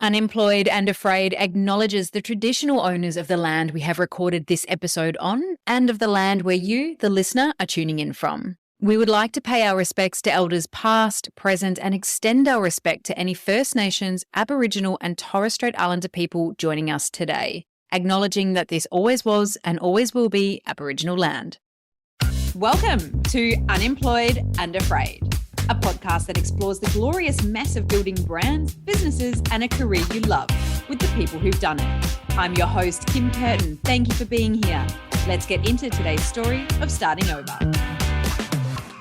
Unemployed and Afraid acknowledges the traditional owners of the land we have recorded this episode on and of the land where you, the listener, are tuning in from. We would like to pay our respects to elders past, present, and extend our respect to any First Nations, Aboriginal, and Torres Strait Islander people joining us today, acknowledging that this always was and always will be Aboriginal land. Welcome to Unemployed and Afraid, a podcast that explores the glorious mess of building brands, businesses, and a career you love with the people who've done it. I'm your host, Kim Curtin. Thank you for being here. Let's get into today's story of starting over.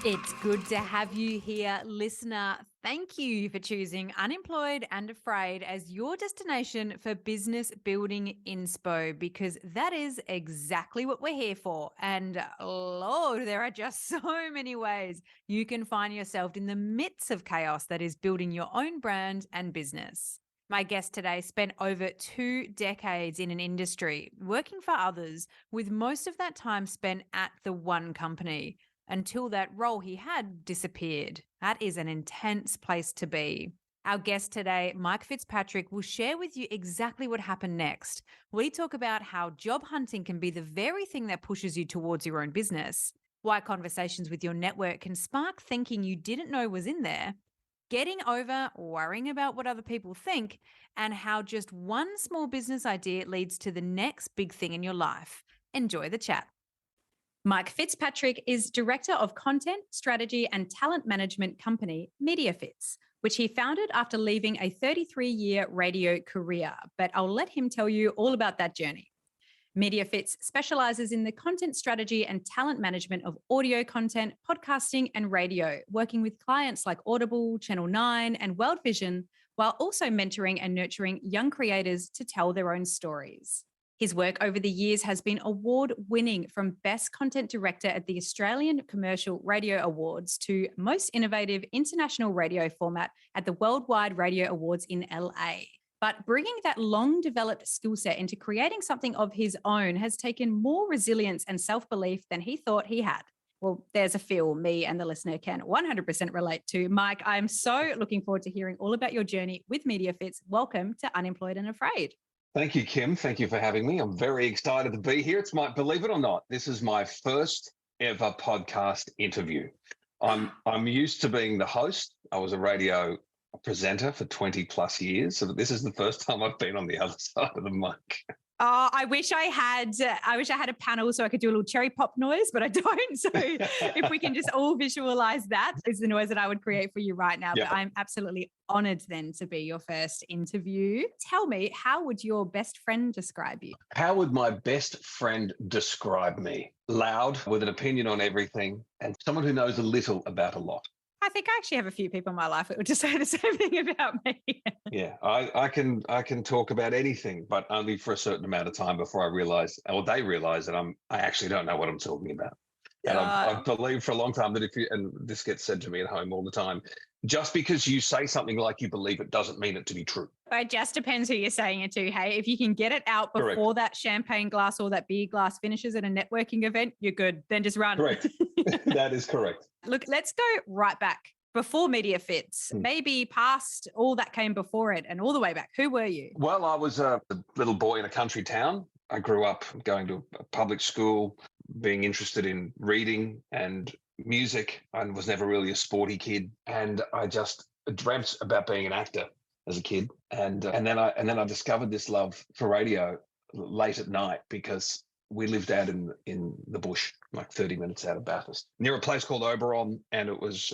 It's good to have you here, listener. Thank you for choosing Unemployed and Afraid as your destination for business building inspo, because that is exactly what we're here for. And Lord, there are just so many ways you can find yourself in the midst of chaos that is building your own brand and business. My guest today spent over 2 decades in an industry, working for others, with most of that time spent at the one company, until that role he had disappeared. That is an intense place to be. Our guest today, Mike Fitzpatrick, will share with you exactly what happened next. We talk about how job hunting can be the very thing that pushes you towards your own business, why conversations with your network can spark thinking you didn't know was in there, getting over worrying about what other people think, and how just one small business idea leads to the next big thing in your life. Enjoy the chat. Mike Fitzpatrick is Director of Content, Strategy and Talent Management company Mediafitz, which he founded after leaving a 33-year radio career. But I'll let him tell you all about that journey. Mediafitz specializes in the content strategy and talent management of audio content, podcasting and radio, working with clients like Audible, Channel 9 and World Vision, while also mentoring and nurturing young creators to tell their own stories. His work over the years has been award-winning, from Best Content Director at the Australian Commercial Radio Awards to Most Innovative International Radio Format at the Worldwide Radio Awards in LA. But bringing that long-developed skill set into creating something of his own has taken more resilience and self-belief than he thought he had. Well, there's a feel me and the listener can 100% relate to. Mike, I'm so looking forward to hearing all about your journey with Mediafitz. Welcome to Unemployed and Afraid. Thank you, Kim. Thank you for having me. I'm very excited to be here. Believe it or not, this is my first ever podcast interview. I'm used to being the host. I was a radio presenter for 20 plus years. So this is the first time I've been on the other side of the mic. Oh, I wish I had a panel so I could do a little cherry pop noise, but I don't. So if we can just all visualize that is the noise that I would create for you right now. Yep. But I'm absolutely honored then to be your first interview. Tell me, how would your best friend describe you? How would my best friend describe me? Loud, with an opinion on everything, and someone who knows a little about a lot. I think I actually have a few people in my life that would just say the same thing about me. Yeah, I can talk about anything, but only for a certain amount of time before I realize, or they realize that I actually don't know what I'm talking about. And I've believed for a long time that and this gets said to me at home all the time, just because you say something like you believe it doesn't mean it to be true. It just depends who you're saying it to. Hey, if you can get it out before Correct. That champagne glass or that beer glass finishes at a networking event, you're good. Then just run. Correct. That is correct. Look, let's go right back before Mediafitz, maybe past all that came before it and all the way back. Who were you? Well, I was a little boy in a country town. I grew up going to a public school, being interested in reading and music. I was never really a sporty kid, and I just dreamt about being an actor as a kid. And then I discovered this love for radio late at night, because we lived out in the bush, like 30 minutes out of Bathurst, near a place called Oberon, and it was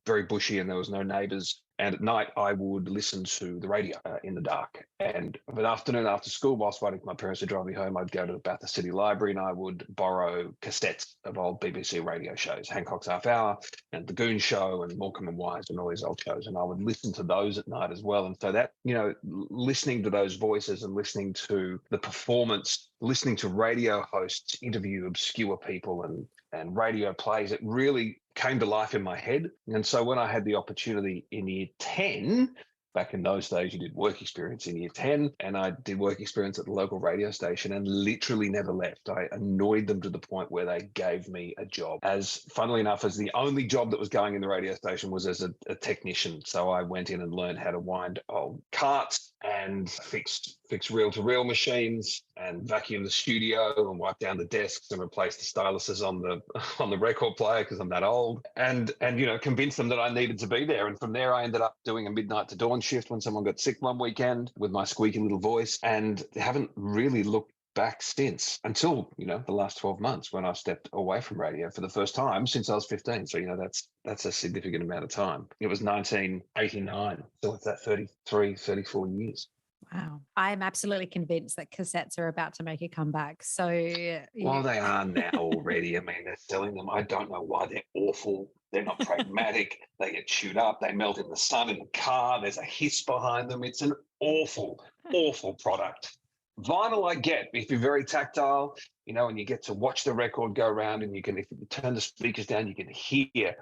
very bushy and there was no neighbours. And at night, I would listen to the radio in the dark. And of an afternoon after school, whilst waiting for my parents to drive me home, I'd go to the Bathurst City Library and I would borrow cassettes of old BBC radio shows, Hancock's Half Hour and The Goon Show and Morecambe and Wise and all these old shows. And I would listen to those at night as well. And so that, listening to those voices and listening to the performance, listening to radio hosts interview obscure people and radio plays, it really came to life in my head. And so when I had the opportunity in year 10 back in those days, you did work experience in year 10, and I did work experience at the local radio station and literally never left. I annoyed them to the point where they gave me a job as, funnily enough, as the only job that was going in the radio station was as a technician. So I went in and learned how to wind old carts and fix reel-to-reel machines and vacuum the studio and wipe down the desks and replace the styluses on the record player because I'm that old, and convince them that I needed to be there. And from there, I ended up doing a midnight to dawn shift when someone got sick one weekend with my squeaky little voice, and haven't really looked back since, until the last 12 months when I stepped away from radio for the first time since I was 15. So that's a significant amount of time. It was 1989, so it's that 34 years. Wow. I'm absolutely convinced that cassettes are about to make a comeback. So, well, they are now already. I mean, they're selling them. I don't know why. They're awful. They're not pragmatic. They get chewed up. They melt in the sun in the car. There's a hiss behind them. It's an awful, awful product. Vinyl, I get, if you're very tactile, and you get to watch the record go around, and if you turn the speakers down, you can hear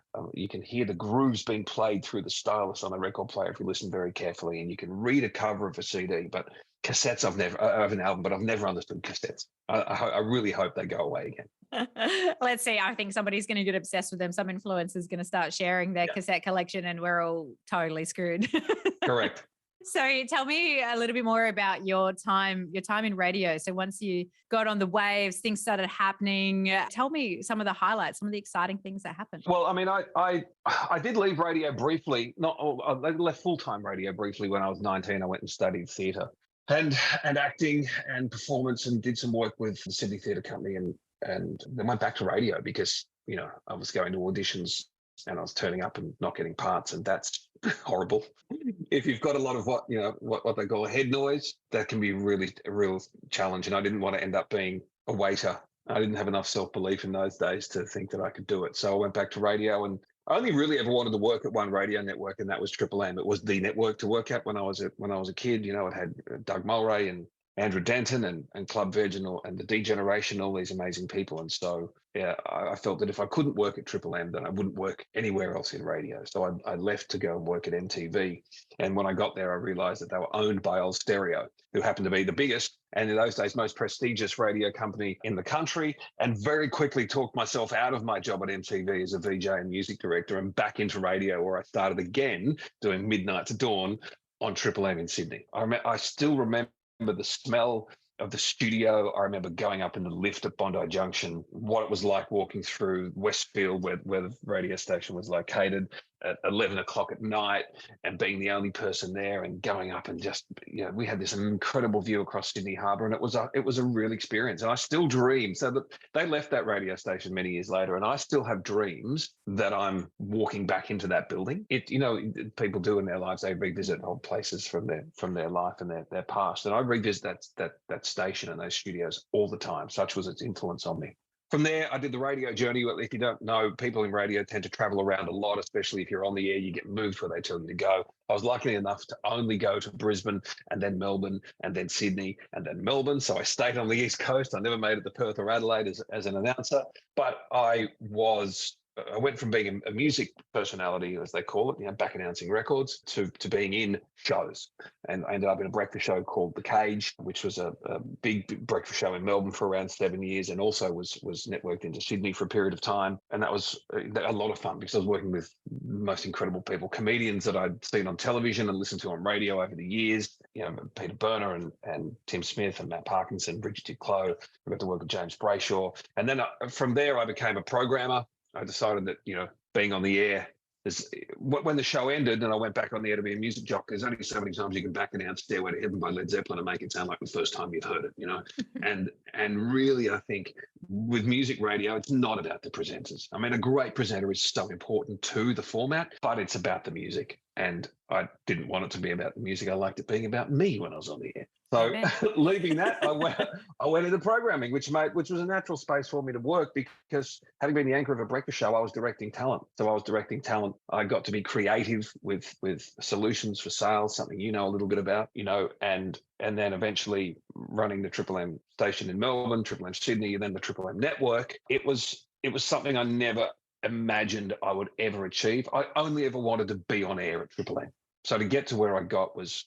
the grooves being played through the stylus on the record player if you listen very carefully, and you can read a cover of a CD. But cassettes, I have an album, but I've never understood cassettes. I really hope they go away again. Let's see. I think somebody's going to get obsessed with them. Some influencer's going to start sharing their cassette collection, and we're all totally screwed. Correct. So tell me a little bit more about your time in radio. So once you got on the waves, things started happening. Tell me some of the highlights, some of the exciting things that happened. Well, I mean, I did leave radio briefly. I left full-time radio briefly when I was 19. I went and studied theatre and acting and performance, and did some work with the Sydney Theatre Company, and then went back to radio because I was going to auditions and I was turning up and not getting parts, and that's horrible. If you've got a lot of what they call head noise, that can be really a real challenge. And I didn't want to end up being a waiter. I didn't have enough self-belief in those days to think that I could do it. So I went back to radio, and I only really ever wanted to work at one radio network, and that was Triple M. It was the network to work at when I was a kid. It had Doug Mulray and Andrew Denton and Club Veg and the D-Generation, all these amazing people. And so, I felt that if I couldn't work at Triple M, then I wouldn't work anywhere else in radio. So I left to go and work at MTV. And when I got there, I realized that they were owned by Old Stereo, who happened to be the biggest and in those days most prestigious radio company in the country, and very quickly talked myself out of my job at MTV as a VJ and music director and back into radio, where I started again doing midnight to dawn on Triple M in Sydney. I still remember the smell of the studio. I remember going up in the lift at Bondi Junction, what it was like walking through Westfield where the radio station was located at 11 o'clock at night, and being the only person there, and going up and just, we had this incredible view across Sydney Harbour, and it was a real experience. And I still dream. So that they left that radio station many years later, and I still have dreams that I'm walking back into that building. People do in their lives, they revisit old places from their life and their past. And I revisit that station and those studios all the time. Such was its influence on me. From there, I did the radio journey. If you don't know, people in radio tend to travel around a lot, especially if you're on the air, you get moved where they tell you to go. I was lucky enough to only go to Brisbane and then Melbourne and then Sydney and then Melbourne. So I stayed on the East Coast. I never made it to Perth or Adelaide as an announcer, but I went from being a music personality, as they call it, back announcing records, to being in shows. And I ended up in a breakfast show called The Cage, which was a big breakfast show in Melbourne for around 7 years, and also was networked into Sydney for a period of time. And that was a lot of fun because I was working with the most incredible people, comedians that I'd seen on television and listened to on radio over the years, Peter Berner and Tim Smith and Matt Parkinson, Bridget Duclos. I got to work with James Brayshaw. And then from there, I became a programmer. I decided that, being on the air is when the show ended and I went back on the air to be a music jockey, there's only so many times you can back announce Stairway to Heaven by Led Zeppelin and make it sound like the first time you've heard it, and really, I think with music radio, it's not about the presenters. I mean, a great presenter is so important to the format, but it's about the music. And I didn't want it to be about the music. I liked it being about me when I was on the air. So leaving that, I went into programming, which was a natural space for me to work, because having been the anchor of a breakfast show, I was directing talent. So I was directing talent. I got to be creative with solutions for sales, something a little bit about, and then eventually running the Triple M station in Melbourne, Triple M Sydney, and then the Triple M network. It was something I never imagined I would ever achieve. I only ever wanted to be on air at Triple M. So to get to where I got was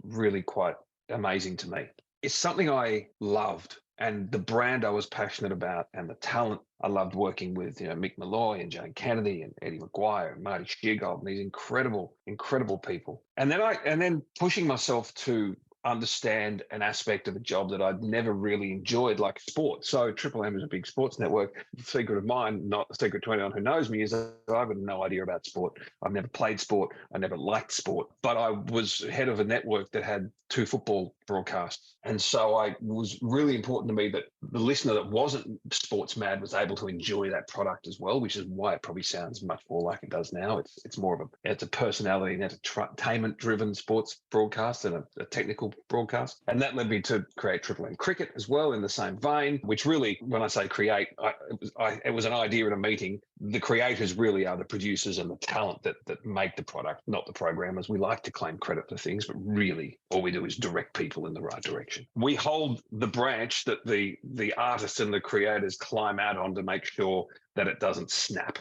really quite amazing to me. It's something I loved, and the brand I was passionate about, and the talent I loved working with, Mick Malloy and Jane Kennedy and Eddie McGuire and Marty Sheargold and these incredible people. And then pushing myself to understand an aspect of a job that I'd never really enjoyed, like sport. So Triple M is a big sports network. The secret of mine, not the secret to anyone who knows me, is that I've got no idea about sport. I've never played sport. I never liked sport. But I was head of a network that had 2 football broadcasts. And so it was really important to me that the listener that wasn't sports mad was able to enjoy that product as well, which is why it probably sounds much more like it does now. It's more of it's a personality and entertainment driven sports broadcast than a technical broadcast. And that led me to create Triple M Cricket as well in the same vein, which really, when I say create, it was an idea in a meeting. The creators really are the producers and the talent that make the product, not the programmers. We like to claim credit for things, but really all we do is direct people in the right direction. We hold the branch that the artists and the creators climb out on to make sure that it doesn't snap.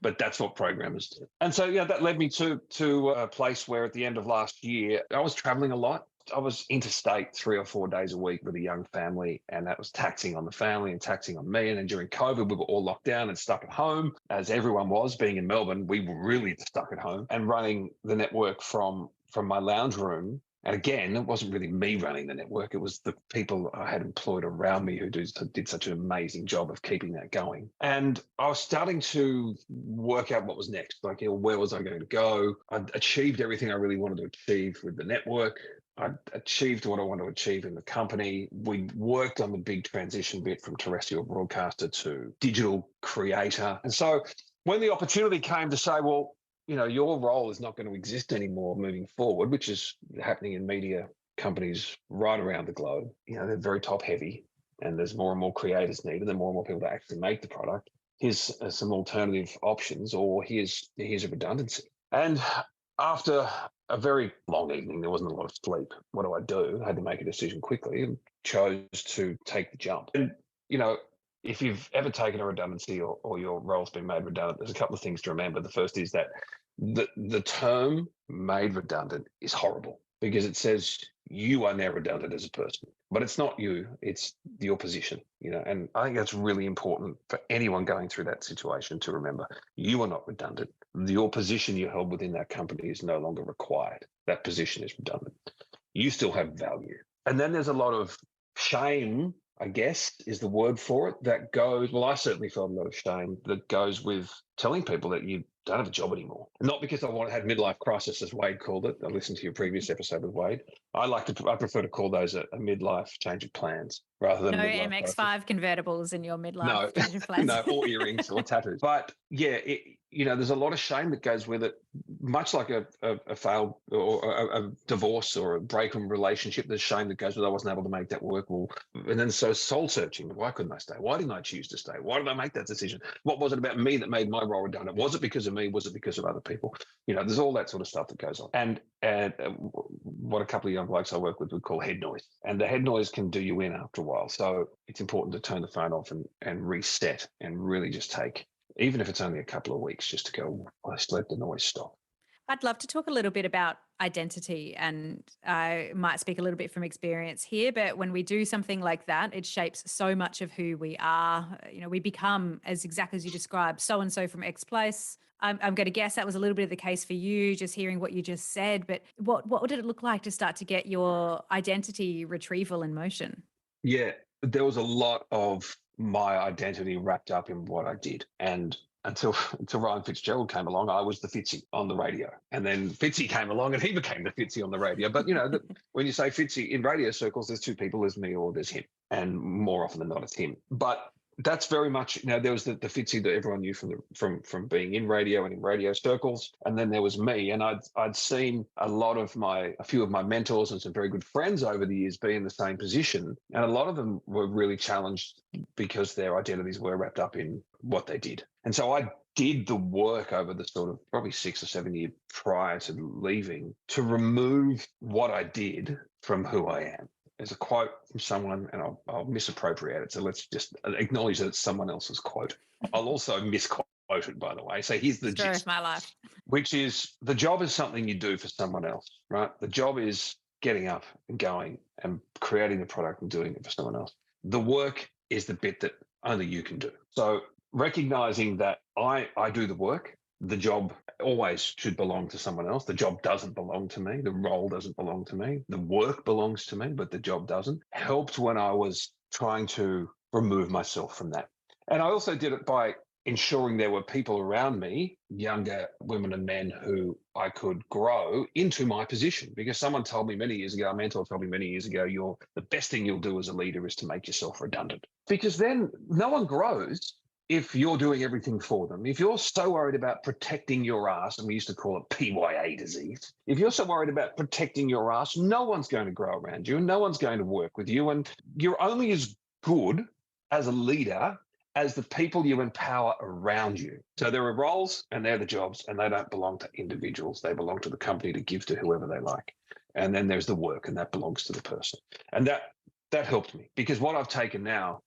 But that's what programmers do. And so, yeah, that led me to a place where at the end of last year, I was traveling a lot. I was interstate 3 or 4 days a week with a young family, and that was taxing on the family and taxing on me. And then during COVID, we were all locked down and stuck at home, as everyone was. Being in Melbourne, we were really stuck at home and running the network from my lounge room. And again, it wasn't really me running the network. It was the people I had employed around me who did such an amazing job of keeping that going. And I was starting to work out what was next. Like, where was I going to go? I'd achieved everything I really wanted to achieve with the network. I'd achieved what I wanted to achieve in the company. We worked on the big transition bit from terrestrial broadcaster to digital creator. And so when the opportunity came to say, well, your role is not going to exist anymore moving forward, which is happening in media companies right around the globe. They're very top heavy, and there's more and more creators needed and more and more people to actually make the product. Here's some alternative options, or here's a redundancy. And after a very long evening, there wasn't a lot of sleep. What do? I had to make a decision quickly and chose to take the jump. And, if you've ever taken a redundancy or your role's been made redundant, there's a couple of things to remember. The first is that the term made redundant is horrible because it says you are now redundant as a person, but it's not you, it's your position, and I think that's really important for anyone going through that situation to remember. You are not redundant. Your position you held within that company is no longer required. That position is redundant. You still have value. And then there's a lot of shame, I guess, is the word for it, that goes, well, I certainly felt a lot of shame that goes with telling people that you don't have a job anymore. Not because I had midlife crisis, as Wade called it. I listened to your previous episode with Wade. I prefer to call those a midlife change of plans rather than no MX-5 crisis. Convertibles in your midlife change of plans. No, or earrings or tattoos. But yeah, there's a lot of shame that goes with it. Much like a failed or a divorce or a break in relationship, there's shame that goes with I wasn't able to make that work. Well, and then so soul searching. Why couldn't I stay? Why didn't I choose to stay? Why did I make that decision? What was it about me that made my role redundant? Was it because of me? Was it because of other people? There's all that sort of stuff that goes on. And what a couple of young blokes I work with would call head noise. And the head noise can do you in after a while. So it's important to turn the phone off and reset and really just take, even if it's only a couple of weeks, just to go, let's let the noise stop. I'd love to talk a little bit about identity, and I might speak a little bit from experience here, but when we do something like that, it shapes so much of who we are. We become, as exactly as you described, so-and-so from X place. I'm going to guess that was a little bit of the case for you, just hearing what you just said, but what did it look like to start to get your identity retrieval in motion? Yeah, there was a lot of my identity wrapped up in what I did. And until Ryan Fitzgerald came along, I was the Fitzy on the radio. And then Fitzy came along and he became the Fitzy on the radio. But, when you say Fitzy in radio circles, there's 2 people, there's me or there's him. And more often than not, it's him. But that's very much, there was the Fitzy that everyone knew from being in radio and in radio circles. And then there was me. And I'd seen a few of my mentors and some very good friends over the years be in the same position. And a lot of them were really challenged because their identities were wrapped up in what they did. And so I did the work over the sort of probably 6 or 7 years prior to leaving to remove what I did from who I am. There's a quote from someone, and I'll misappropriate it. So let's just acknowledge that it's someone else's quote. I'll also misquote quoted, by the way. So here's the Story gist, of my life. which is the job is something you do for someone else, right? The job is getting up and going and creating the product and doing it for someone else. The work is the bit that only you can do. So recognizing that I do the work, the job always should belong to someone else. The job doesn't belong to me. The role doesn't belong to me. The work belongs to me, but the job doesn't. Helped when I was trying to remove myself from that. And I also did it by ensuring there were people around me, younger women and men, who I could grow into my position. Because someone told me many years ago, a mentor told me many years ago, the best thing you'll do as a leader is to make yourself redundant. Because then no one grows if you're doing everything for them. If you're so worried about protecting your ass, and we used to call it PYA disease, if you're so worried about protecting your ass, no one's going to grow around you and no one's going to work with you. And you're only as good as a leader as the people you empower around you. So there are roles and they're the jobs, and they don't belong to individuals. They belong to the company to give to whoever they like. And then there's the work, and that belongs to the person. And that helped me, because what I've taken now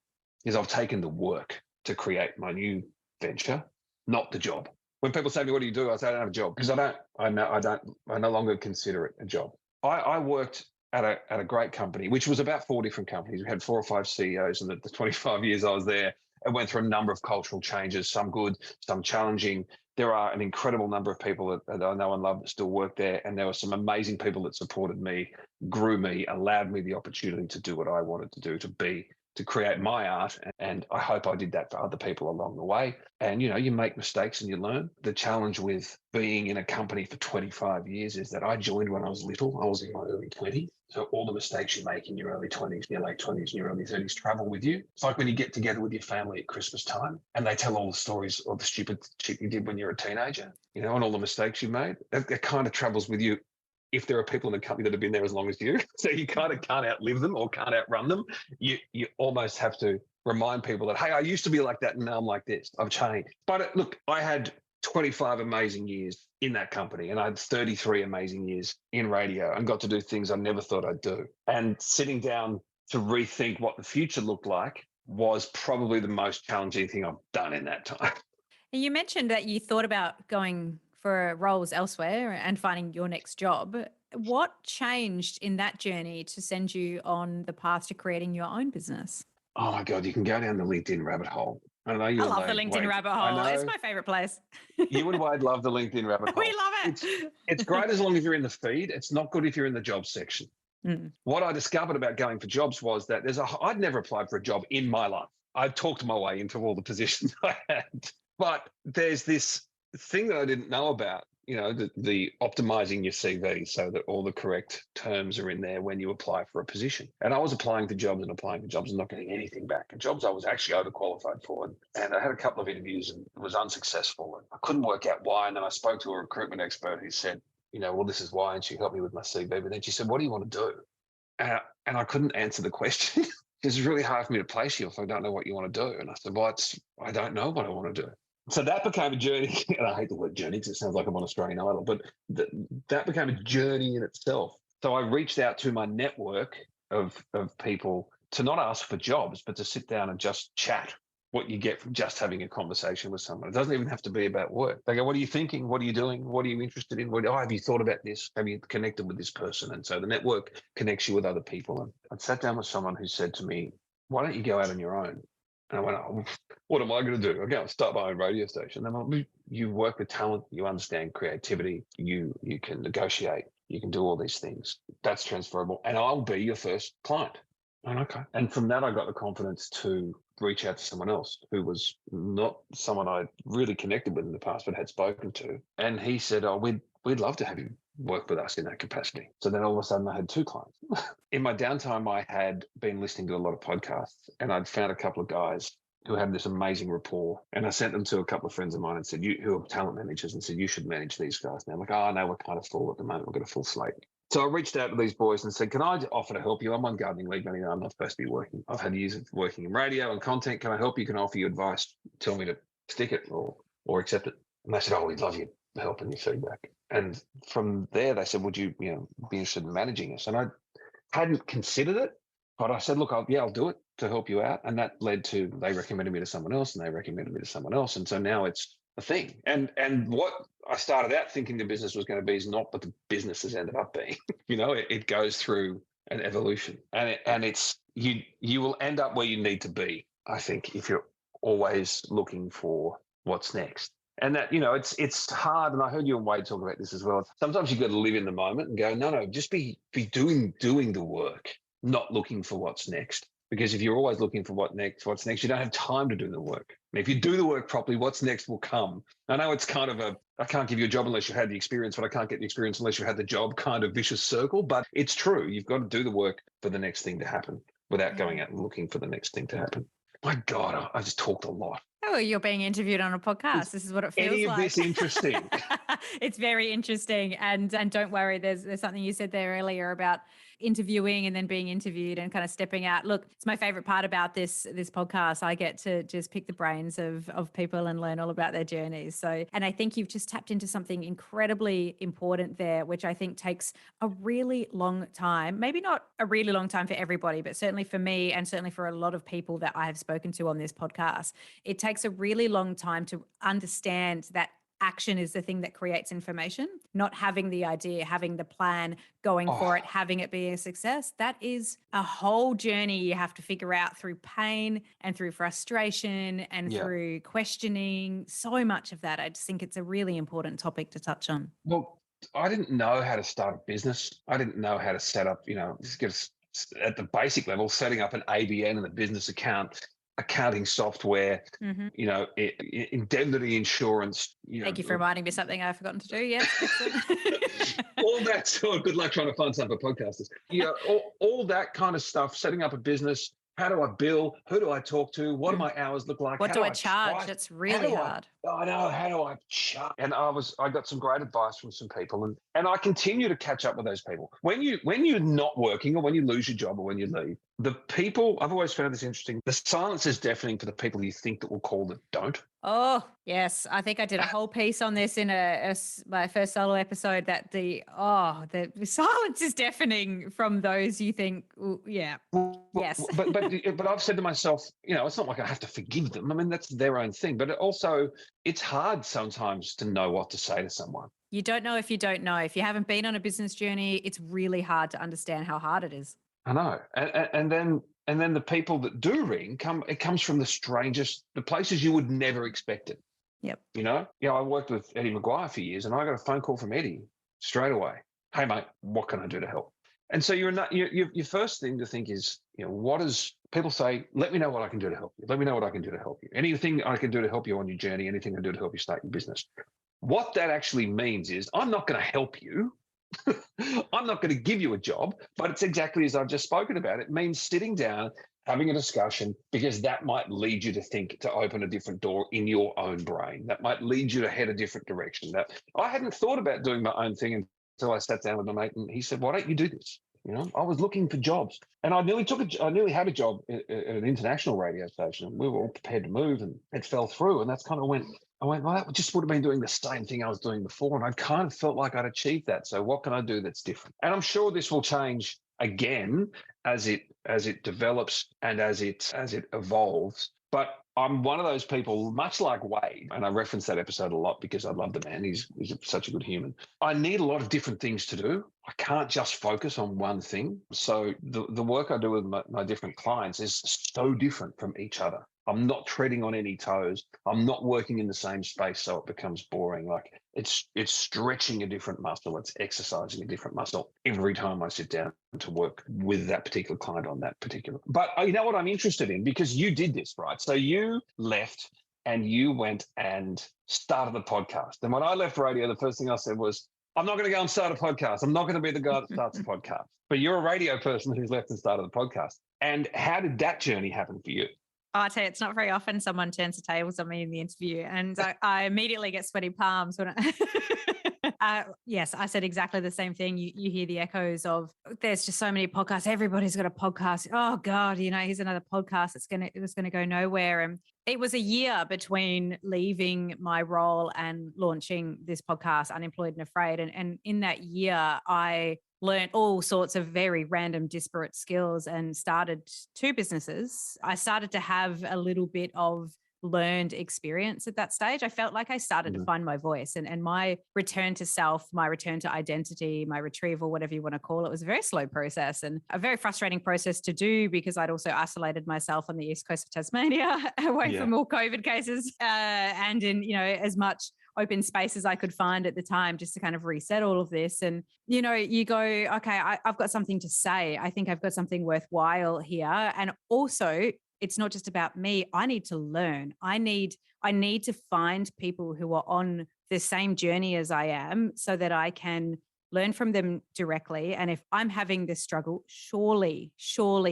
is I've taken the work to create my new venture, not the job. When people say to me, what do you do? I say, I don't have a job, because I no longer consider it a job. I worked at a great company, which was about 4 different companies. We had 4 or 5 CEOs in the 25 years I was there. It went through a number of cultural changes, some good, some challenging. There are an incredible number of people that I know and love that still work there. And there were some amazing people that supported me, grew me, allowed me the opportunity to do what I wanted to do, to create my art. And I hope I did that for other people along the way. And, you make mistakes and you learn. The challenge with being in a company for 25 years is that I joined when I was little. I was in my early 20s. So all the mistakes you make in your early 20s, your late 20s, and your early 30s travel with you. It's like when you get together with your family at Christmas time and they tell all the stories of the stupid shit you did when you were a teenager, and all the mistakes you made. It kind of travels with you if there are people in the company that have been there as long as you. So you kind of can't outlive them or can't outrun them. You almost have to remind people that, hey, I used to be like that and now I'm like this. I've changed. But look, I had 25 amazing years in that company, and I had 33 amazing years in radio and got to do things I never thought I'd do. And sitting down to rethink what the future looked like was probably the most challenging thing I've done in that time. And you mentioned that you thought about going for roles elsewhere and finding your next job. What changed in that journey to send you on the path to creating your own business? Oh my God, you can go down the LinkedIn rabbit hole. I know you I and love the Wade. LinkedIn rabbit hole. It's my favorite place. You and Wade love the LinkedIn rabbit hole. We love it. It's great as long as you're in the feed. It's not good if you're in the job section. What I discovered about going for jobs was that I'd never applied for a job in my life. I'd talked my way into all the positions I had. But there's this thing that I didn't know about, the optimizing your CV so that all the correct terms are in there when you apply for a position. And I was applying for jobs and not getting anything back. And jobs I was actually overqualified for. And I had a couple of interviews and was unsuccessful. And I couldn't work out why. And then I spoke to a recruitment expert who said, well, this is why. And she helped me with my CV. But then she said, what do you want to do? And I couldn't answer the question. It's really hard for me to place you if I don't know what you want to do. And I said, well, I don't know what I want to do. So that became a journey, and I hate the word journey because it sounds like I'm on Australian Idol, but that became a journey in itself. So I reached out to my network of people to not ask for jobs, but to sit down and just chat, what you get from just having a conversation with someone. It doesn't even have to be about work. They go, what are you thinking? What are you doing? What are you interested in? Have you thought about this? Have you connected with this person? And so the network connects you with other people. And I sat down with someone who said to me, why don't you go out on your own? And I went, oh, what am I going to do? I'm going to start my own radio station. And I'm like, you work with talent, you understand creativity, you can negotiate, you can do all these things. That's transferable. And I'll be your first client. And okay. And from that, I got the confidence to reach out to someone else who was not someone I really connected with in the past, but had spoken to. And he said, oh, we'd love to have you work with us in that capacity. So then all of a sudden I had 2 clients. In my downtime, I had been listening to a lot of podcasts, and I'd found a couple of guys who had this amazing rapport. And I sent them to a couple of friends of mine and said, who are talent managers, and said, you should manage these guys. And they're like, oh, no, we're kind of full at the moment. We've got a full slate. So I reached out to these boys and said, can I offer to help you? I'm on gardening leave. I'm not supposed to be working. I've had years of working in radio and content. Can I help you? Can I offer you advice? Tell me to stick it or accept it. And they said, oh, we'd love your help and your feedback. And from there, they said, would you, be interested in managing us? And I hadn't considered it, but I said, look, I'll do it to help you out. And that led to, they recommended me to someone else, and they recommended me to someone else. And so now it's a thing. And what I started out thinking the business was going to be is not what the business has ended up being. It goes through an evolution, and it's you will end up where you need to be, I think, if you're always looking for what's next. And that, it's hard. And I heard you and Wade talk about this as well. Sometimes you've got to live in the moment and go, no, just be doing the work, not looking for what's next. Because if you're always looking for what's next, you don't have time to do the work. And if you do the work properly, what's next will come. I know it's kind of I can't give you a job unless you had the experience, but I can't get the experience unless you had the job kind of vicious circle. But it's true. You've got to do the work for the next thing to happen without going out and looking for the next thing to happen. My God, I just talked a lot. Oh, you're being interviewed on a podcast. This is what it feels like. Any of this interesting? It's very interesting. And don't worry, there's something you said there earlier about interviewing and then being interviewed and kind of stepping out. Look, it's my favorite part about this podcast. I get to just pick the brains of people and learn all about their journeys. So, and I think you've just tapped into something incredibly important there, which I think takes a really long time, maybe not a really long time for everybody, but certainly for me and certainly for a lot of people that I have spoken to on this podcast. It takes a really long time to understand that action is the thing that creates information, not having the idea, having the plan, going for it, having it be a success. That is a whole journey you have to figure out through pain and through frustration and through questioning. So much of that. I just think it's a really important topic to touch on. Well, I didn't know how to start a business. I didn't know how to set up, at the basic level, setting up an ABN and a business account, accounting software, indemnity insurance. Thank you for reminding me something I've forgotten to do. Yes. All that sort. Good luck trying to find something for podcasters. All that kind of stuff. Setting up a business. How do I bill? Who do I talk to? What do my hours look like? What do I charge? It's really hard. I know. How do I charge? And I got some great advice from some people, and I continue to catch up with those people. When you're not working, or when you lose your job, or when you leave, the people, I've always found this interesting. The silence is deafening for the people you think that will call that don't. Oh, yes. I think I did a whole piece on this in my first solo episode, that the silence is deafening from those you think, yes. But I've said to myself, it's not like I have to forgive them. I mean, that's their own thing. But it's hard sometimes to know what to say to someone. You don't know if you don't know. If you haven't been on a business journey, it's really hard to understand how hard it is. I know. And then the people that do ring it comes from the strangest, the places you would never expect it. Yep. I worked with Eddie Maguire for years, and I got a phone call from Eddie straight away. Hey mate, what can I do to help? And so your first thing to think is, what does people say? Let me know what I can do to help you. Let me know what I can do to help you. Anything I can do to help you on your journey, anything I can do to help you start your business. What that actually means is, I'm not going to help you. I'm not going to give you a job, but it's exactly as I've just spoken about. It means sitting down, having a discussion, because that might lead you to open a different door in your own brain. That might lead you to head a different direction. That I hadn't thought about doing my own thing until I sat down with my mate, and he said, "Why don't you do this?" I was looking for jobs, and I nearly had a job at an international radio station. We were all prepared to move, and it fell through. And that's kind of I went, well, that just would have been doing the same thing I was doing before. And I kind of felt like I'd achieved that. So what can I do that's different? And I'm sure this will change again as it develops and as it evolves. But I'm one of those people, much like Wade, and I reference that episode a lot because I love the man. He's such a good human. I need a lot of different things to do. I can't just focus on one thing. So the work I do with my different clients is so different from each other. I'm not treading on any toes. I'm not working in the same space, so it becomes boring. Like it's stretching a different muscle. It's exercising a different muscle every time I sit down to work with that particular client on that particular. But you know what I'm interested in, because you did this, right? So you left and you went and started the podcast. And when I left radio, the first thing I said was, I'm not going to go and start a podcast. I'm not going to be the guy that starts a podcast. But you're a radio person who's left and started the podcast. And how did that journey happen for you? I tell you, it's not very often someone turns the tables on me in the interview, and I immediately get sweaty palms when yes, I said exactly the same thing. You hear the echoes of, there's just so many podcasts. Everybody's got a podcast. Oh God, here's another podcast. It was going to go nowhere. And it was a year between leaving my role and launching this podcast, Unemployed and Afraid. And in that year, I learned all sorts of very random, disparate skills and started two businesses. I started to have a little bit of learned experience at that stage. I felt like I started to find my voice, and my return to self, my return to identity, my retrieval, whatever you want to call it, was a very slow process and a very frustrating process to do because I'd also isolated myself on the east coast of Tasmania away from all COVID cases and in, as much open space as I could find at the time just to kind of reset all of this. And, you go, okay, I've got something to say. I think I've got something worthwhile here. And also, it's not just about me. I need to learn. I need to find people who are on the same journey as I am so that I can learn from them directly. And if I'm having this struggle, surely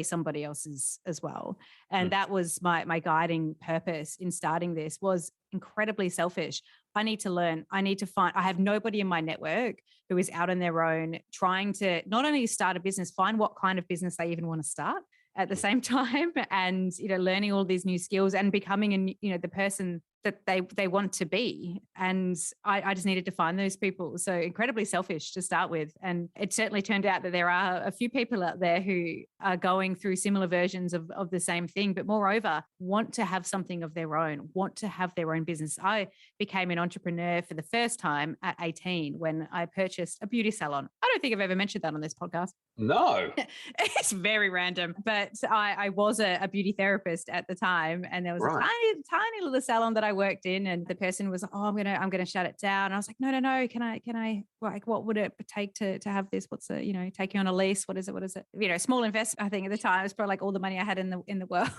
somebody else is as well. And that was my guiding purpose in starting this, was incredibly selfish. I need to learn. I need to I have nobody in my network who is out on their own trying to not only start a business, find what kind of business they even want to start at the same time, and learning all these new skills and becoming the person that they want to be. And I just needed to find those people. So incredibly selfish to start with. And it certainly turned out that there are a few people out there who are going through similar versions of the same thing, but moreover, want to have something of their own, want to have their own business. I became an entrepreneur for the first time at 18 when I purchased a beauty salon. I don't think I've ever mentioned that on this podcast. No. It's very random, but I was a beauty therapist at the time, and there was a tiny little salon that I worked in, and the person was like, "Oh, I'm gonna shut it down." And I was like, "No, can I like, what would it take to have this? What's take you on a lease? What is it? Small investment. I think at the time it was probably like all the money I had in the world."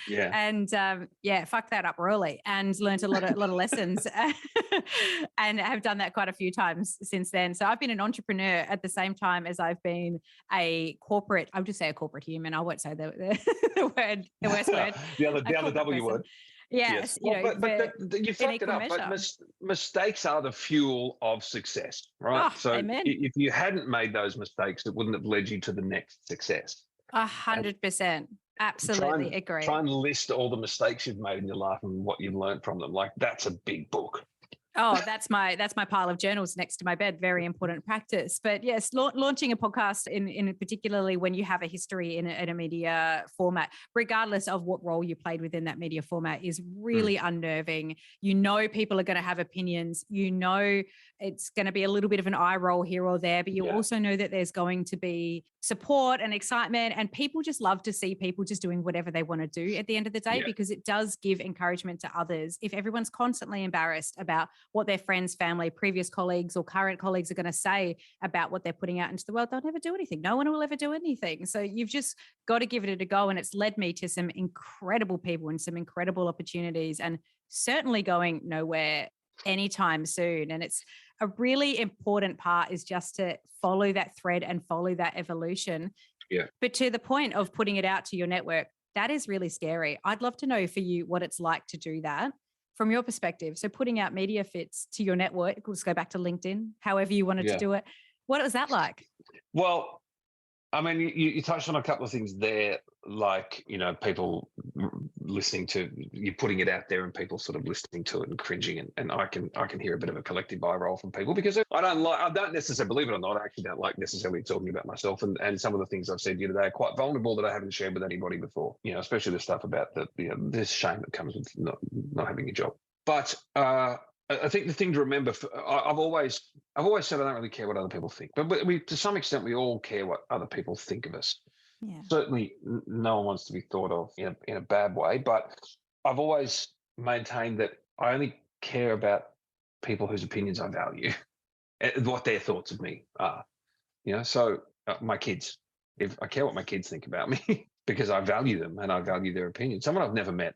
Yeah. And fucked that up royally and learned a lot of lessons, and have done that quite a few times since then. So I've been an entrepreneur at the same time as I've been a corporate. I'll just say a corporate human. I won't say the worst word. the other W word. Yes. Well, but you fucked it up. But mistakes are the fuel of success, right? Oh, so amen. If you hadn't made those mistakes, it wouldn't have led you to the next success. 100%. Absolutely agree. Try and list all the mistakes you've made in your life and what you've learned from them. Like, that's a big book. Oh, that's my pile of journals next to my bed. Very important practice. But yes, launching a podcast in particularly when you have a history in a media format, regardless of what role you played within that media format, is really unnerving. People are going to have opinions. It's going to be a little bit of an eye roll here or there, but you also know that there's going to be support and excitement, and people just love to see people just doing whatever they want to do at the end of the day, because it does give encouragement to others. If everyone's constantly embarrassed about what their friends, family, previous colleagues or current colleagues are going to say about what they're putting out into the world, they'll never do anything. No one will ever do anything. So you've just got to give it a go. And it's led me to some incredible people and some incredible opportunities, and certainly going nowhere anytime soon. And it's a really important part is just to follow that thread and follow that evolution. Yeah. But to the point of putting it out to your network, that is really scary. I'd love to know for you what it's like to do that from your perspective. So putting out Mediafitz to your network, let's go back to LinkedIn, however you wanted to do it. What was that like? Well, I mean, you touched on a couple of things there, like, people listening to you putting it out there and people sort of listening to it and cringing. And I can hear a bit of a collective eye roll from people, because I don't necessarily, believe it or not, I actually don't like necessarily talking about myself. And some of the things I've said to you today are quite vulnerable that I haven't shared with anybody before, especially the stuff about this shame that comes with not having a job. But I think the thing to remember, I've always said I don't really care what other people think, but to some extent we all care what other people think of us. Yeah. Certainly, no one wants to be thought of in a bad way, but I've always maintained that I only care about people whose opinions I value, and what their thoughts of me are. So my kids, if I care what my kids think about me, because I value them and I value their opinion. Someone I've never met,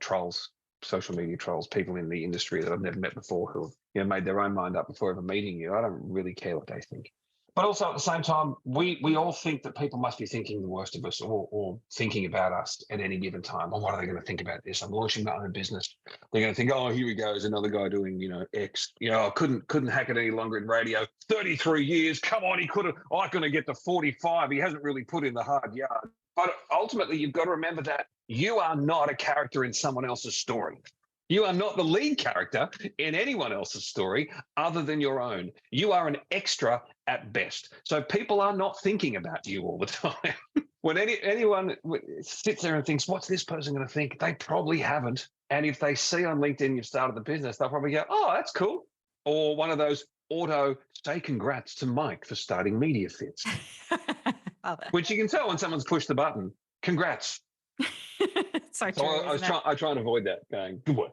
trolls. Social media trolls, people in the industry that I've never met before who have made their own mind up before ever meeting you. I don't really care what they think. But also at the same time, we all think that people must be thinking the worst of us or thinking about us at any given time. Well, what are they going to think about this? I'm launching my own business. They're going to think, oh, here he goes, another guy doing, X. I couldn't hack it any longer in radio. 33 years. Come on, he could have. I'm going to get to 45. He hasn't really put in the hard yard. But ultimately, you've got to remember that you are not a character in someone else's story. You are not the lead character in anyone else's story other than your own. You are an extra at best. So people are not thinking about you all the time. when anyone sits there and thinks, what's this person going to think? They probably haven't. And if they see on LinkedIn you've started the business, they'll probably go, oh, that's cool. Or one of those say congrats to Mike for starting Mediafitz, which you can tell when someone's pushed the button. Congrats. So true, I try and avoid that, going, good work,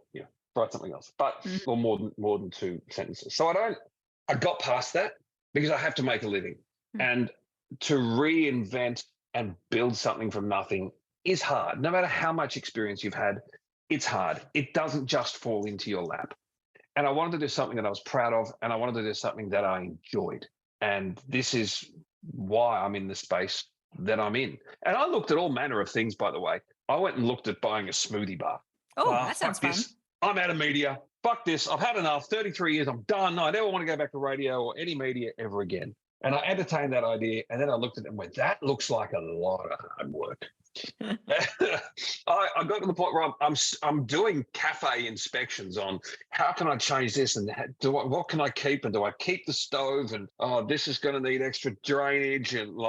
write something else. But or more than 2 sentences. So I got past that because I have to make a living. And to reinvent and build something from nothing is hard. No matter how much experience you've had, it's hard. It doesn't just fall into your lap. And I wanted to do something that I was proud of, and I wanted to do something that I enjoyed. And this is why I'm in the space that I'm in. And I looked at all manner of things, by the way. I went and looked at buying a smoothie bar. Oh, that sounds fun. I'm out of media. Fuck this. I've had enough. 33 years. I'm done. I never want to go back to radio or any media ever again. And I entertained that idea. And then I looked at it and went, that looks like a lot of hard work. I got to the point where I'm doing cafe inspections on how can I change this and what can I keep, and do I keep the stove, and this is going to need extra drainage, and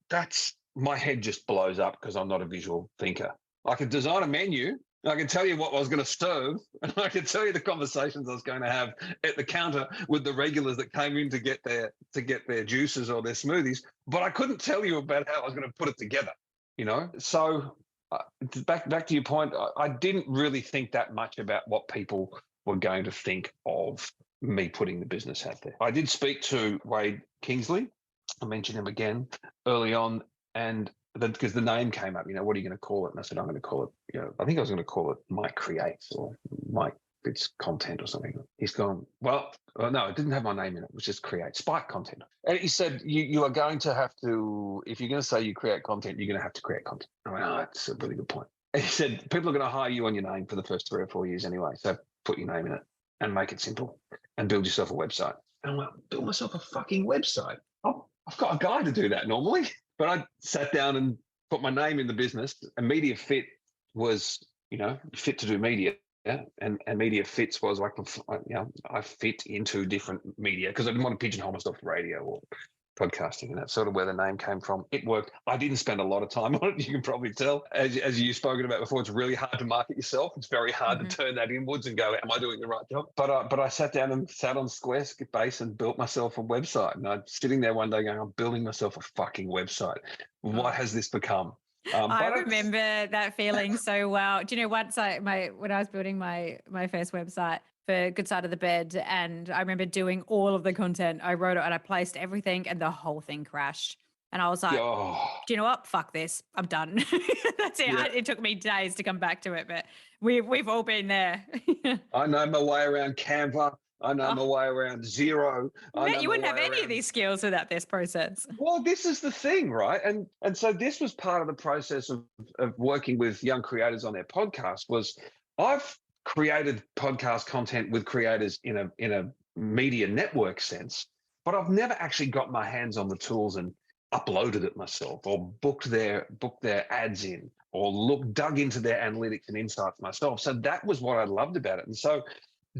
that's, my head just blows up because I'm not a visual thinker. I could design a menu, and I can tell you what I was going to serve, and I can tell you the conversations I was going to have at the counter with the regulars that came in to get their juices or their smoothies, but I couldn't tell you about how I was going to put it together. So back to your point, I didn't really think that much about what people were going to think of me putting the business out there. I did speak to Wade Kingsley. I mentioned him again early on, and because the name came up, what are you going to call it? And I said, I'm going to call it, I think I was going to call it Mike Creates or Mike Fitz Content or something. He's gone, well, no, it didn't have my name in it. It was just Create Spike Content. And he said, you are going to have to, if you're going to say you create content, you're going to have to create content. I went, that's a really good point. And he said, people are going to hire you on your name for the first 3 or 4 years anyway. So put your name in it and make it simple and build yourself a website. And I'm like, build myself a fucking website. I've got a guy to do that normally. But I sat down and put my name in the business, and Mediafit was, fit to do media. Yeah, and Mediafitz was like, I fit into different media because I didn't want to pigeonhole myself to radio or podcasting, and that's sort of where the name came from. It worked. I didn't spend a lot of time on it. You can probably tell, as you've spoken about before, it's really hard to market yourself. It's very hard to turn that inwards and go, am I doing the right job? But I sat down and sat on Squarespace and built myself a website. And I'm sitting there one day going, I'm building myself a fucking website. What has this become? I remember that feeling so well. Do you know, once when I was building my first website for Good Side of the Bed, and I remember doing all of the content, I wrote it and I placed everything, and the whole thing crashed. And I was like, do you know what? Fuck this. I'm done. That's it. Yeah. It took me days to come back to it, but we've all been there. I know my way around Canva. I know my way around Zero. You wouldn't have any of these skills without this process. Well, this is the thing, right? And so this was part of the process of working with young creators on their podcast. Was I've created podcast content with creators in a media network sense, but I've never actually got my hands on the tools and uploaded it myself, or booked their ads in, or dug into their analytics and insights myself. So that was what I loved about it. And so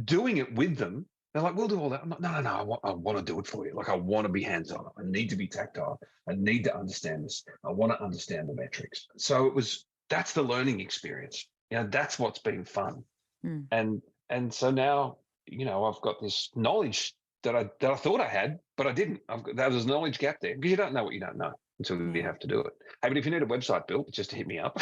doing it with them, they're like, we'll do all that. I'm like, no, I want to do it for you. Like, I want to be hands-on. I need to be tactile. I need to understand this. I want to understand the metrics. So that's the learning experience. That's what's been fun. And so now, I've got this knowledge that I thought I had, but I didn't. There was a knowledge gap there, because you don't know what you don't know until you have to do it. Hey, but if you need a website built, just hit me up.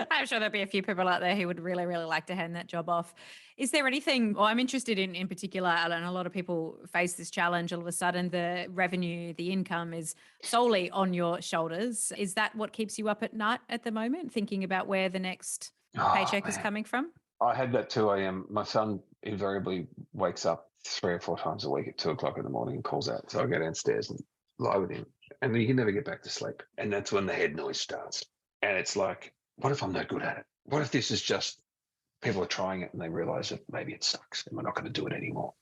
I'm sure there'll be a few people out there who would really, really like to hand that job off. Is there anything, I'm interested in particular, and a lot of people face this challenge, all of a sudden the revenue, the income is solely on your shoulders. Is that what keeps you up at night at the moment, thinking about where the next paycheck is coming from? I had that 2 a.m. My son invariably wakes up 3 or 4 times a week at 2 o'clock in the morning and calls out. So I go downstairs and lie with him, and then you can never get back to sleep. And that's when the head noise starts. And it's like, what if I'm no good at it? What if this is just people are trying it and they realize that maybe it sucks and we're not going to do it anymore?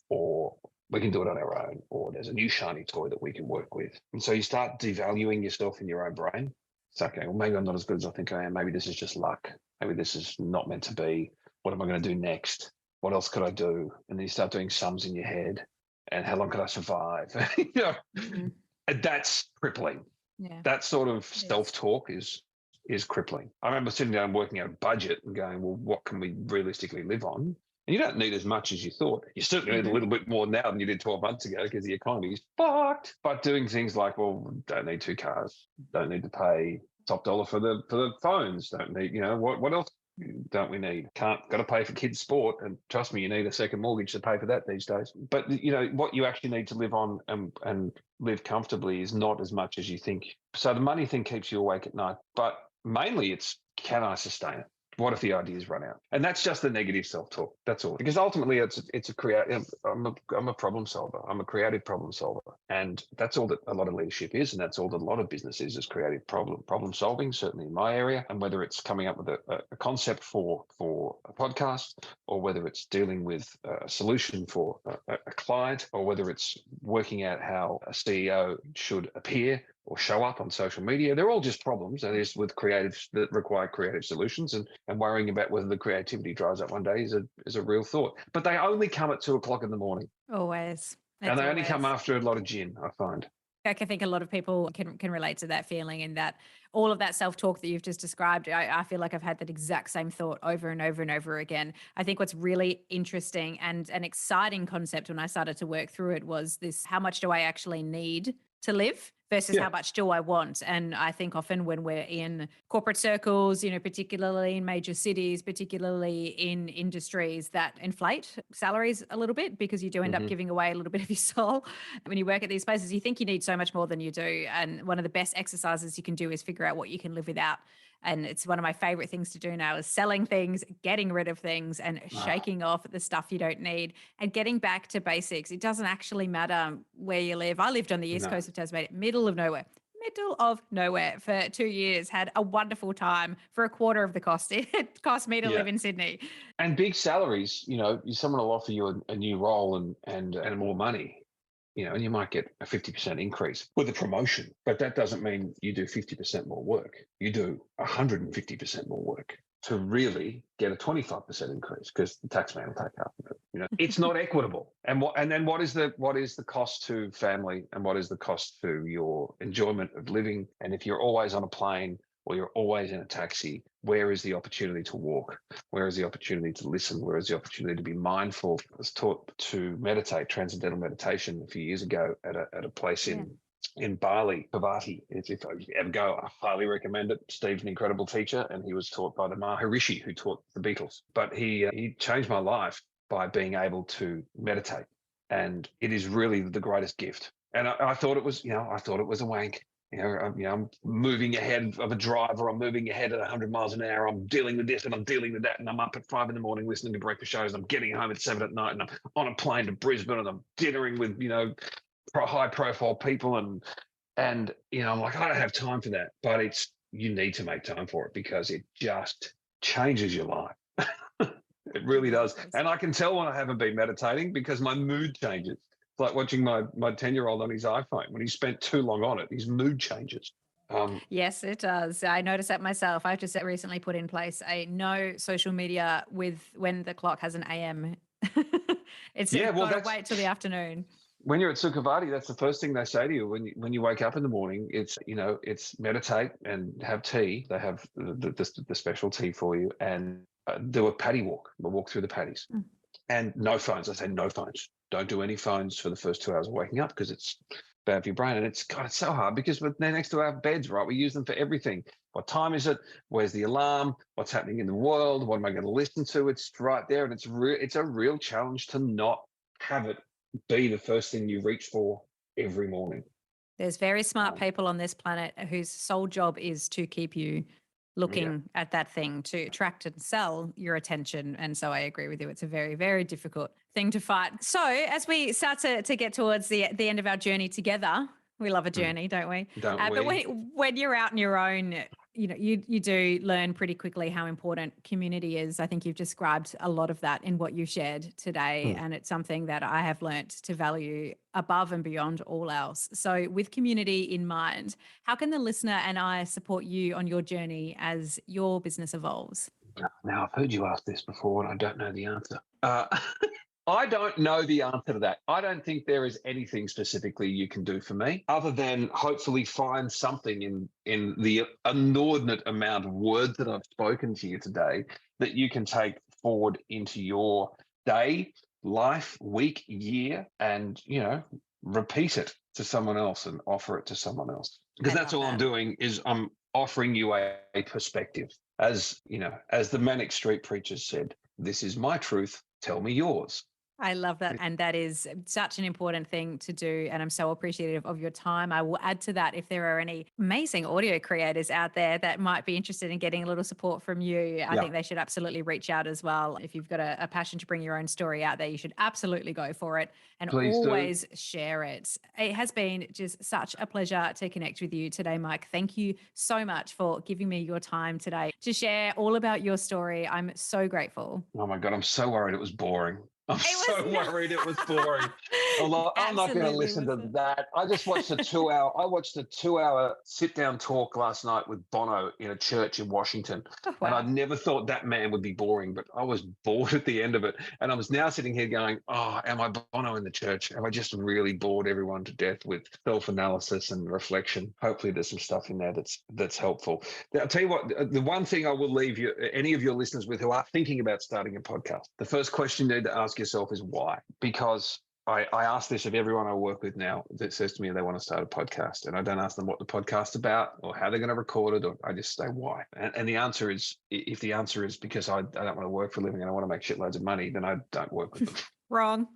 Or we can do it on our own, or there's a new shiny toy that we can work with. And so you start devaluing yourself in your own brain. It's like, okay, well, maybe I'm not as good as I think I am. Maybe this is just luck. Maybe this is not meant to be. What am I going to do next? What else could I do? And then you start doing sums in your head. And how long could I survive? And that's crippling. Yeah. That sort of Yes. self-talk is crippling. I remember sitting down and working out a budget and going, well, what can we realistically live on? And you don't need as much as you thought. You certainly need a little bit more now than you did 12 months ago because the economy is fucked. But doing things like, well, don't need 2 cars, don't need to pay top dollar for the phones, don't need, what else don't we need? Got to pay for kids' sport, and trust me, you need a second mortgage to pay for that these days. But what you actually need to live on and live comfortably is not as much as you think. So the money thing keeps you awake at night, but mainly it's, can I sustain it? What if the ideas run out? And that's just the negative self-talk. That's all. Because ultimately, it's a creative. I'm a problem solver. I'm a creative problem solver, and that's all that a lot of leadership is, and that's all that a lot of business is creative problem solving. Certainly in my area, and whether it's coming up with a concept for a podcast, or whether it's dealing with a solution for a client, or whether it's working out how a CEO should appear or show up on social media. They're all just problems, that is, with creatives that require creative solutions, and worrying about whether the creativity dries up one day is a real thought. But they only come at 2:00 in the morning. Always. And they only come after a lot of gin, I find. I think a lot of people can relate to that feeling, and that all of that self-talk that you've just described. I feel like I've had that exact same thought over and over and over again. I think what's really interesting and an exciting concept when I started to work through it was this: how much do I actually need to live versus how much do I want? And I think often when we're in corporate circles, particularly in major cities, particularly in industries that inflate salaries a little bit, because you do end up giving away a little bit of your soul. When you work at these places, you think you need so much more than you do. And one of the best exercises you can do is figure out what you can live without. And it's one of my favorite things to do now is selling things, getting rid of things, and shaking off the stuff you don't need and getting back to basics. It doesn't actually matter where you live. I lived on the east coast of Tasmania, middle of nowhere for 2 years, had a wonderful time for a quarter of the cost it cost me to live in Sydney. And big salaries, someone will offer you a new role and more money. And you might get a 50% increase with a promotion, but that doesn't mean you do 50% more work. You do 150% more work to really get a 25% increase, because the taxman will take half of it. It's not equitable. And then what is the cost to family, and what is the cost to your enjoyment of living? And if you're always on a plane, or you're always in a taxi, where is the opportunity to walk? Where is the opportunity to listen? Where is the opportunity to be mindful? I was taught to meditate, transcendental meditation, a few years ago at a place in Bali, Pavati. If you ever go, I highly recommend it. Steve's an incredible teacher, and he was taught by the Maharishi who taught the Beatles. But he changed my life by being able to meditate, and it is really the greatest gift. And I thought it was, a wank. I'm moving ahead of a driver. I'm moving ahead at 100 miles an hour. I'm dealing with this and I'm dealing with that. And I'm up at 5 a.m. listening to breakfast shows. I'm getting home at 7 p.m. and I'm on a plane to Brisbane, and I'm dinnering with, high profile people. And I'm like, I don't have time for that. But you need to make time for it, because it just changes your life. It really does. And I can tell when I haven't been meditating, because my mood changes. It's like watching my 10-year-old on his iPhone. When he spent too long on it, his mood changes. Yes, it does. I noticed that myself. I've just recently put in place a no social media when the clock has an AM. It's got to wait till the afternoon. When you're at Sukhavati, that's the first thing they say to you when you wake up in the morning. It's meditate and have tea. They have the special tea for you, and do a paddy walk. We'll walk through the paddies. And no phones. I say no phones. Don't do any phones for the first 2 hours of waking up, because it's bad for your brain. And it's so hard, because they're next to our beds, right? We use them for everything. What time is it? Where's the alarm? What's happening in the world? What am I going to listen to? It's right there. And it's a real challenge to not have it be the first thing you reach for every morning. There's very smart people on this planet whose sole job is to keep you looking at that thing, to attract and sell your attention. And so I agree with you. It's a very, very difficult thing to fight. So as we start to get towards the end of our journey together, we love a journey, don't we? But when you're out on your own, you do learn pretty quickly how important community is. I think you've described a lot of that in what you shared today. And it's something that I have learnt to value above and beyond all else. So with community in mind, how can the listener and I support you on your journey as your business evolves? Now, I've heard you ask this before, and I don't know the answer. I don't know the answer to that. I don't think there is anything specifically you can do for me other than hopefully find something in the inordinate amount of words that I've spoken to you today that you can take forward into your day, life, week, year, and, repeat it to someone else and offer it to someone else. Because that's all I'm doing is I'm offering you a perspective. As the Manic Street Preachers said, this is my truth, tell me yours. I love that. And that is such an important thing to do. And I'm so appreciative of your time. I will add to that if there are any amazing audio creators out there that might be interested in getting a little support from you. I think they should absolutely reach out as well. If you've got a passion to bring your own story out there, you should absolutely go for it and always share it. It has been just such a pleasure to connect with you today, Mike. Thank you so much for giving me your time today to share all about your story. I'm so grateful. Oh my God, I'm so worried it was boring. I'm so worried it was boring. I'm not going to listen to that. I just watched a 2-hour sit-down talk last night with Bono in a church in Washington. Oh, wow. And I never thought that man would be boring, but I was bored at the end of it. And I was now sitting here going, am I Bono in the church? Have I just really bored everyone to death with self-analysis and reflection? Hopefully there's some stuff in there that's helpful. Now, I'll tell you what, the one thing I will leave any of your listeners with who are thinking about starting a podcast, the first question you need to ask yourself is why? Because I ask this of everyone I work with now that says to me they want to start a podcast, and I don't ask them what the podcast's about or how they're going to record it, or I just say why. And the answer is, if the answer is because I don't want to work for a living and I want to make shitloads of money, then I don't work with them. Wrong.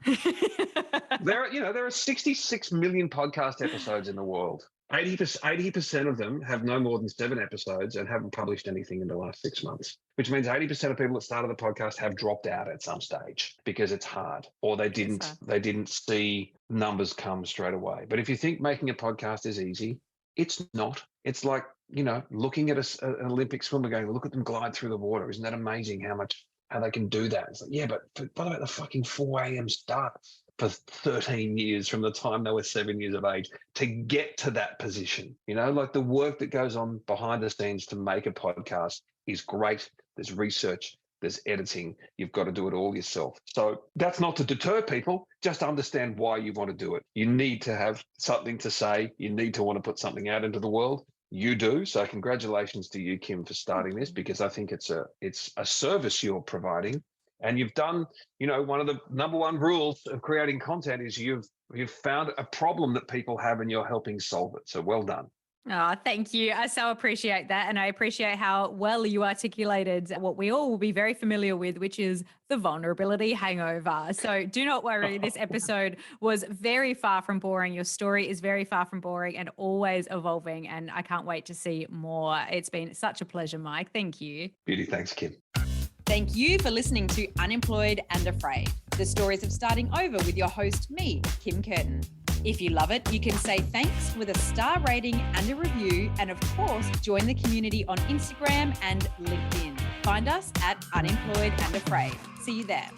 There are 66 million podcast episodes in the world. 80% of them have no more than 7 episodes and haven't published anything in the last 6 months, which means 80% of people that started the podcast have dropped out at some stage because it's hard, or they didn't see numbers come straight away. But if you think making a podcast is easy, it's not. It's like, looking at an Olympic swimmer going, look at them glide through the water. Isn't that amazing how they can do that? It's like, yeah, but what about the fucking 4 a.m. starts for 13 years from the time they were 7 years of age to get to that position? Like the work that goes on behind the scenes to make a podcast is great. There's research, there's editing. You've got to do it all yourself. So that's not to deter people. Just understand why you want to do it. You need to have something to say. You need to want to put something out into the world. You do. So congratulations to you, Kim, for starting this, because I think it's a service you're providing. And you've done, one of the number one rules of creating content is you've found a problem that people have and you're helping solve it. So well done. Oh, thank you. I so appreciate that. And I appreciate how well you articulated what we all will be very familiar with, which is the vulnerability hangover. So do not worry. This episode was very far from boring. Your story is very far from boring and always evolving. And I can't wait to see more. It's been such a pleasure, Mike. Thank you. Beauty. Thanks, Kim. Thank you for listening to Unemployed and Afraid, the stories of starting over with your host, me, Kim Curtin. If you love it, you can say thanks with a star rating and a review. And of course, join the community on Instagram and LinkedIn. Find us at Unemployed and Afraid. See you there.